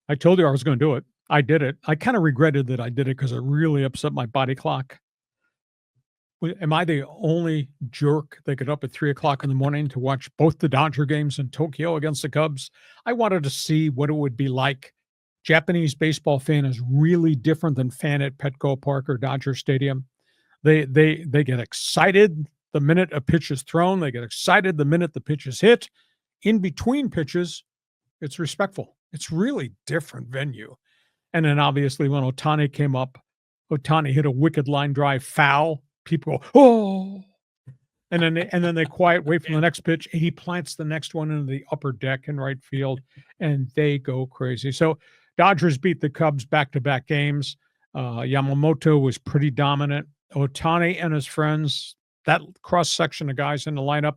I told you I was going to do it. I did it. I kind of regretted that I did it because it really upset my body clock. Am I the only jerk that got up at 3 o'clock in the morning to watch both the Dodger games in Tokyo against the Cubs? I wanted to see what it would be like. Japanese baseball fan is really different than fan at Petco Park or Dodger Stadium. They get excited the minute a pitch is thrown. They get excited the minute the pitch is hit. In between pitches, it's respectful. It's really different venue. And then obviously when Ohtani came up, Ohtani hit a wicked line drive foul. People go, oh, and then they quiet, wait for the next pitch. He plants the next one into the upper deck in right field, and they go crazy. So Dodgers beat the Cubs back-to-back games. Yamamoto was pretty dominant. Ohtani and his friends, that cross-section of guys in the lineup,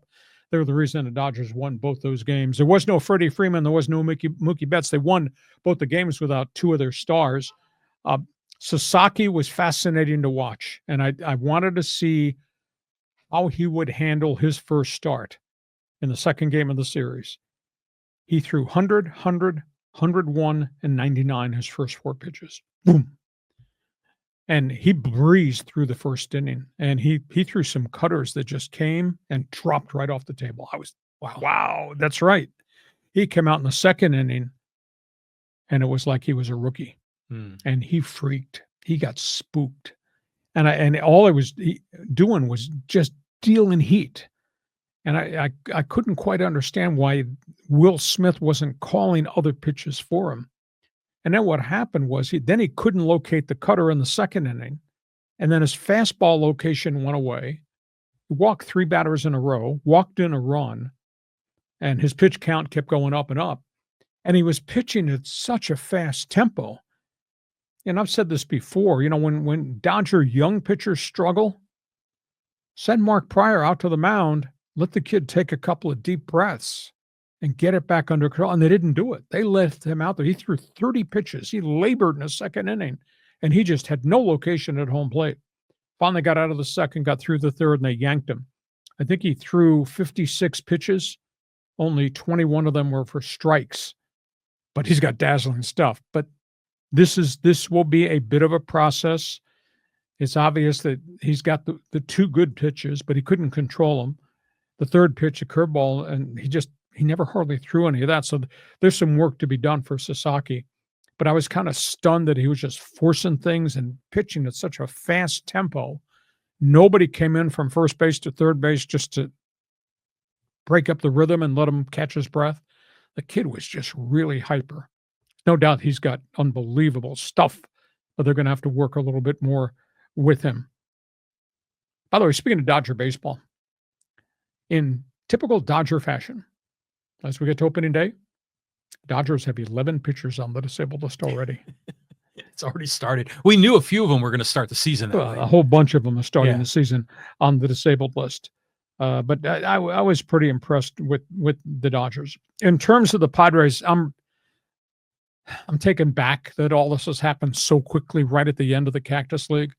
they're the reason the Dodgers won both those games. There was no Freddie Freeman. There was no Mookie Betts. They won both the games without two of their stars. Sasaki was fascinating to watch, and I wanted to see how he would handle his first start in the second game of the series. He threw 100, 101, and 99 his first four pitches. Boom. And he breezed through the first inning, and he threw some cutters that just came and dropped right off the table. I was, wow, that's right. He came out in the second inning, and it was like he was a rookie. And he freaked. He got spooked. And all I was doing was just dealing heat. And I couldn't quite understand why Will Smith wasn't calling other pitches for him. And then what happened was he couldn't locate the cutter in the second inning. And then his fastball location went away. He walked three batters in a row, walked in a run, and his pitch count kept going up and up. And he was pitching at such a fast tempo. And I've said this before, when Dodger young pitchers struggle, send Mark Prior out to the mound, let the kid take a couple of deep breaths and get it back under control. And they didn't do it. They left him out there. He threw 30 pitches. He labored in the second inning, and he just had no location at home plate. Finally got out of the second, got through the third, and they yanked him. I think he threw 56 pitches. Only 21 of them were for strikes. But he's got dazzling stuff. But this will be a bit of a process. It's obvious that he's got the two good pitches, but he couldn't control them. The third pitch, a curveball, and he never hardly threw any of that. So there's some work to be done for Sasaki. But I was kind of stunned that he was just forcing things and pitching at such a fast tempo. Nobody came in from first base to third base just to break up the rhythm and let him catch his breath. The kid was just really hyper. No doubt he's got unbelievable stuff, but they're going to have to work a little bit more with him. By the way, speaking of Dodger baseball, in typical Dodger fashion, as we get to opening day, Dodgers have 11 pitchers on the disabled list already. It's already started. We knew a few of them were going to start the season. A whole bunch of them are starting the season on the disabled list. But I was pretty impressed with the Dodgers. In terms of the Padres, I'm taken back that all this has happened so quickly right at the end of the Cactus League.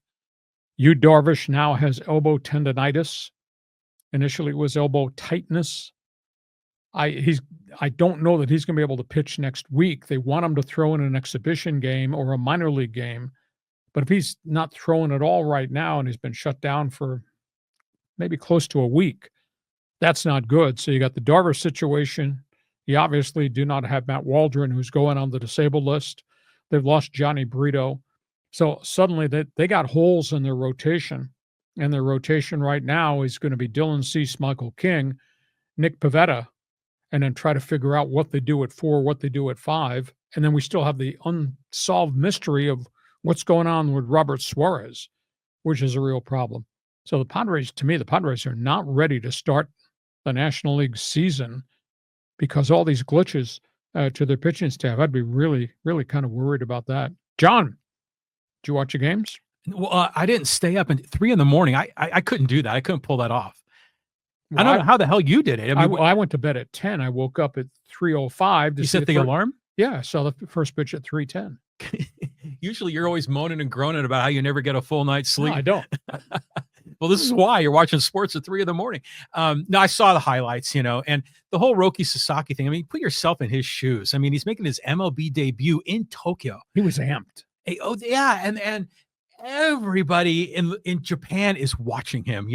Darvish now has elbow tendonitis. Initially, it was elbow tightness. I don't know that he's going to be able to pitch next week. They want him to throw in an exhibition game or a minor league game. But if he's not throwing at all right now and he's been shut down for maybe close to a week, that's not good. So you got the Darvish situation. You obviously do not have Matt Waldron, who's going on the disabled list. They've lost Johnny Brito. So suddenly they got holes in their rotation. And their rotation right now is going to be Dylan Cease, Michael King, Nick Pivetta, and then try to figure out what they do at 4, what they do at 5. And then we still have the unsolved mystery of what's going on with Robert Suarez, which is a real problem. So the Padres are not ready to start the National League season because all these glitches to their pitching staff. I'd be really, really kind of worried about that. John, did you watch the games? Well, I didn't stay up at 3 a.m. I couldn't do that. I couldn't pull that off. Well, I don't know how the hell you did it. I went to bed at 10. I woke up at 3:05. You set the alarm? Yeah, I saw the first pitch at 3:10. Usually you're always moaning and groaning about how you never get a full night's sleep. No, I don't. Well, this is why you're watching sports at 3 a.m. No, I saw the highlights, and the whole Roki Sasaki thing. I mean, put yourself in his shoes. I mean, he's making his MLB debut in Tokyo. He was amped. Hey, oh yeah, and everybody in Japan is watching him,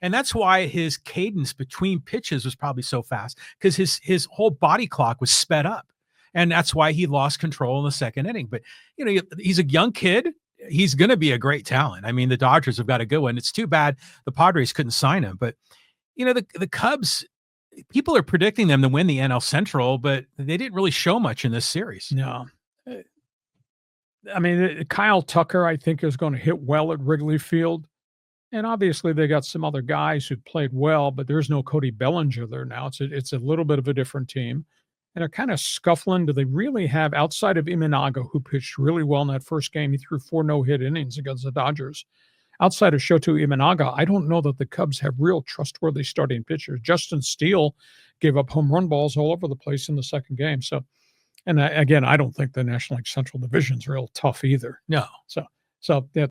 and that's why his cadence between pitches was probably so fast, because his whole body clock was sped up, and that's why he lost control in the second inning. But he's a young kid. He's going to be a great talent. I mean, the Dodgers have got a good one. It's too bad the Padres couldn't sign him, but the Cubs, people are predicting them to win the NL Central, but they didn't really show much in this series. No. I mean, Kyle Tucker, I think, is going to hit well at Wrigley Field. And obviously they got some other guys who played well, but there's no Cody Bellinger there now. It's a little bit of a different team. And they're kind of scuffling. Do they really have, outside of Imanaga, who pitched really well in that first game? He threw 4 no-hit innings against the Dodgers. Outside of Shoto Imanaga, I don't know that the Cubs have real trustworthy starting pitchers. Justin Steele gave up home run balls all over the place in the second game. So, and again, I don't think the National League Central Division is real tough either. No. So the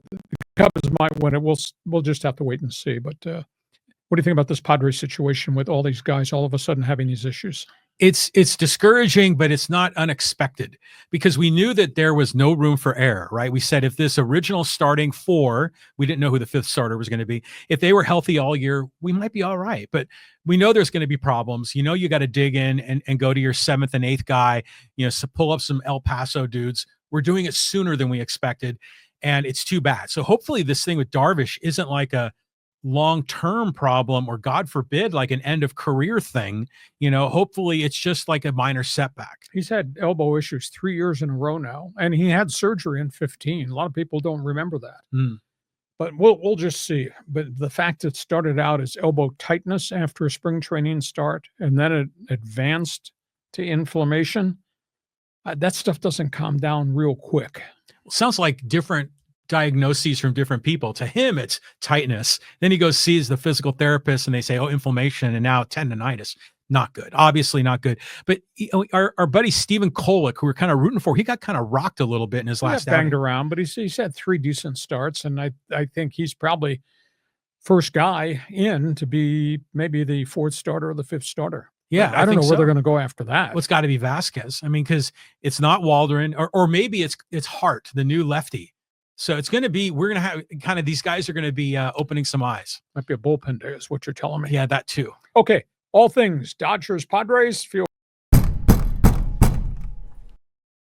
Cubs might win it. We'll just have to wait and see. But what do you think about this Padres situation with all these guys all of a sudden having these issues? It's discouraging, but it's not unexpected, because we knew that there was no room for error, right? We said if this original starting 4, we didn't know who the 5th starter was going to be. If they were healthy all year, we might be all right. But we know there's going to be problems. You got to dig in and go to your 7th and 8th guy, so pull up some El Paso dudes. We're doing it sooner than we expected, and it's too bad. So hopefully this thing with Darvish isn't like a long-term problem, or God forbid, like an end of career thing. Hopefully it's just like a minor setback. He's had elbow issues 3 years in a row now, and he had surgery in 15. A lot of people don't remember that. But we'll just see. But the fact it started out as elbow tightness after a spring training start, and then it advanced to inflammation, that stuff doesn't calm down real quick. Sounds like different diagnoses from different people. To him, it's tightness. Then he goes, sees the physical therapist, and they say, oh, inflammation, and now tendonitis. Not good. Obviously not good. But our buddy Stephen Kolek, who we're kind of rooting for, he got kind of rocked a little bit in his last outing. Banged around, but he's had 3 decent starts, and I think he's probably first guy in to be maybe the 4th starter or the 5th starter. Yeah, I don't know where they're going to go after that. Well, it's got to be Vasquez. I mean, because it's not Waldron, or maybe it's Hart, the new lefty. So it's going to be, we're going to have kind of, these guys are going to be opening some eyes. Might be a bullpen day is what you're telling me. Yeah, that too. Okay. All things Dodgers, Padres. Feel